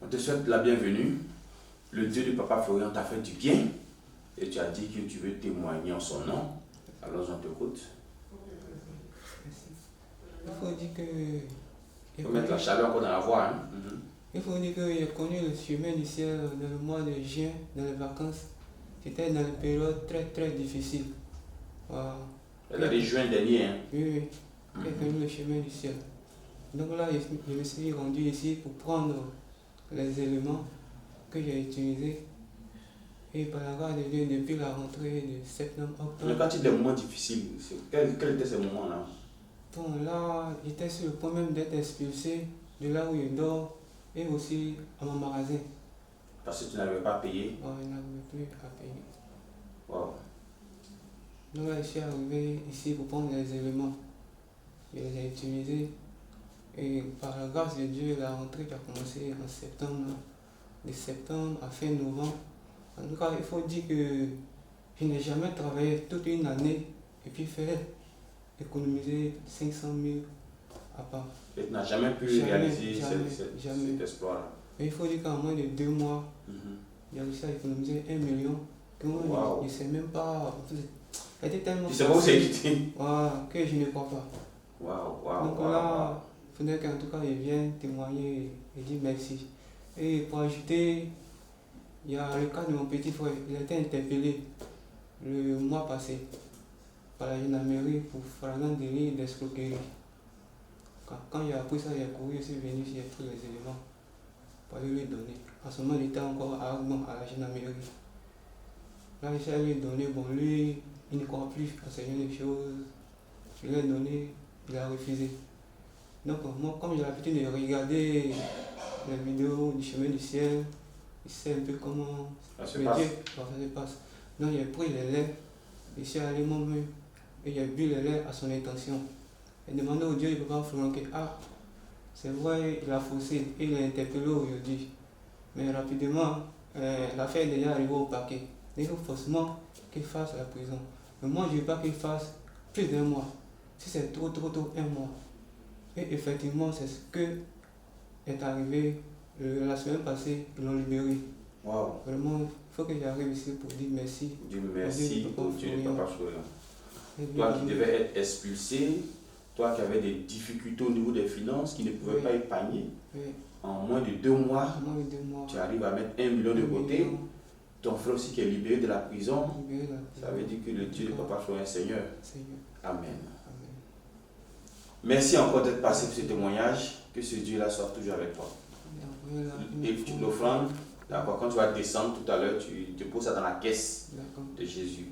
On te souhaite la bienvenue. Le Dieu de Papa Florian t'a fait du bien et tu as dit que tu veux témoigner en son nom. Alors on t'écoute. Il faut dire que... Il faut mettre la chaleur qu'on a à la voix. Hein? Il faut dire que j'ai connu le chemin du ciel dans le mois de juin, dans les vacances. C'était dans une période très très difficile. Voilà. Elle a dit juin dernier. Hein? Oui. J'ai connu le chemin du ciel. Donc là, je me suis rendu ici pour prendre les éléments que j'ai utilisés. Et par la grâce de Dieu, depuis la rentrée de septembre, octobre. Mais quand tu dis des moments difficiles, quels étaient ces moments-là? Bon, là, j'étais sur le point même d'être expulsé de là où je dors et aussi à mon magasin. Parce que tu n'arrivais pas à payer? Ouais, je n'arrivais plus à payer. Wow. Donc là, je suis arrivé ici pour prendre les éléments. Je les ai utilisés. Et par la grâce de Dieu, la rentrée qui a commencé en septembre, de septembre à fin novembre. En tout cas, il faut dire que je n'ai jamais travaillé toute une année et puis faire économiser 500 000 à part. Et tu n'as jamais pu réaliser cet exploit-là? Mais il faut dire qu'en moins de 2 mois, j'ai réussi à économiser 1 million. Que moi, je ne sais même pas. C'était tellement tu sais pas où c'est quitté? Voilà, que je ne crois pas. Donc là, il faudrait qu'en tout cas, je vienne témoigner et dire merci. Et pour ajouter, il y a le cas de mon petit frère. Il a été interpellé le mois passé par la gendarmerie pour flagrant délit d'escroquerie. Quand j'ai appris ça, j'ai couru, je suis venu ici, j'ai pris les éléments pour aller lui donner. En ce moment, il était encore à Argon, à la gendarmerie. Là, je suis allé lui donner, bon, lui, il ne croit plus à ce genre de choses. Je lui ai donné, il a refusé. Donc, moi, comme j'ai l'habitude de regarder les vidéos du chemin du ciel, je sais un peu comment ça se passe. Donc, j'ai pris les laits, je suis allé moi-même et j'ai bu les laits à son intention. J'ai demandé au Dieu de Papa Florian que, c'est vrai, il a faussé, il l'a interpellé aujourd'hui. Mais rapidement, l'affaire est déjà arrivée au parquet. Il faut forcément qu'il fasse la prison. Mais moi, je ne veux pas qu'il fasse plus d'1 mois. Si c'est trop, 1 mois. Et effectivement, c'est ce que est arrivé la semaine passée, ils l'ont libéré. Wow. Vraiment, il faut que j'arrive ici pour dire merci. Dieu merci au Dieu de Papa Florian. Toi qui devais être expulsé, toi qui avais des difficultés au niveau des finances, qui ne pouvais pas épargner, en moins de 2 mois, tu arrives à mettre 1 million de côté. Ton frère aussi qui est libéré de la prison, ça veut dire que le Dieu de Papa Florian est Seigneur. Amen. Merci encore d'être passé pour ce témoignage. Que ce Dieu-là soit toujours avec toi. Et l'offrande, d'accord, quand tu vas descendre tout à l'heure, tu poses ça dans la caisse de Jésus.